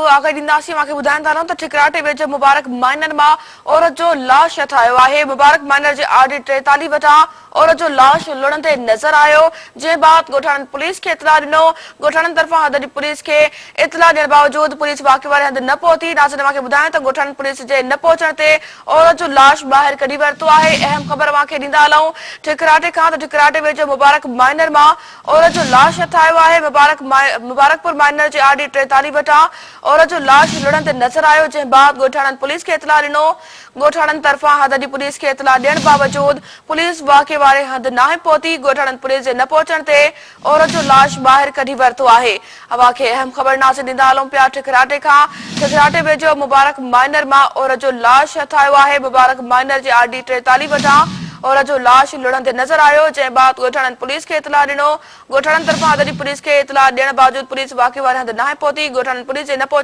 आगे ॾींदासीं मूंखे ॿुधाइनि था त ठिकराटे वेझो मुबारक माइनर मां औरत जो लाश हथायो आहे। मुबारक माइनर जे आरडी 43 वटां औरत जो लाश लुढ़ंदे नज़र आयो, जंहिं बाद ॻोठाणनि पुलिस खे इतला ॾिनो। ॻोठाणनि तरफ़ां हदरी पुलिस खे इतला ॾियण बावजूद पुलिस वाक़े वारे हंधि न पहुती। नाज़रीन मूंखे ॿुधाइनि त ॻोठाणनि पुलिस जे न पहुचण ते औरत जो लाश ॿाहिरि कढी वरितो आहे। अहम ख़बर मूंखे ॾींदा हलूं ठिकराटे खां त ठिकराटे वेझो मुबारक माइनर मां औरत जो लाश हथायो आहे। मुबारकपुर माइनर जे आरडी 43 वटां औरत जो लाश लुढ़ंदे नज़र आयो, जंहिं बाद ॻोठाणनि पुलिस खे इतला ॾिनो। ॻोठाणनि तरफ़ां हदरी पुलिस खे इतला ॾियण बावजूद पुलिस वाक़े वारे हंधि नाहे पहुती। ॻोठाणनि पुलिस जे न पहुचण ते औरत जो लाश ॿाहिरि कढी वरितो आहे। हवा खे अहम ख़बर नाज़रीन ॾींदा हलूं पिया ठिकराटे खां। ठिकराटे वेझो मुबारक माइनर मां औरत जो लाश हथायो आहे। मुबारक माइनर जे आरडी 43 वटां औरत जो लाश लुढ़ंदे नज़र आयो, जंहिं बाद ॻोठाणनि पुलिस खे इतला ॾिनो। ॻोठाणनि तरफ़ां हदरी पुलिस खे इतला ॾियण बावजूद पुलिस वाक़े वारे हंधि नाहे पहुती। ॻोठाणनि पुलिस जे न पहुचण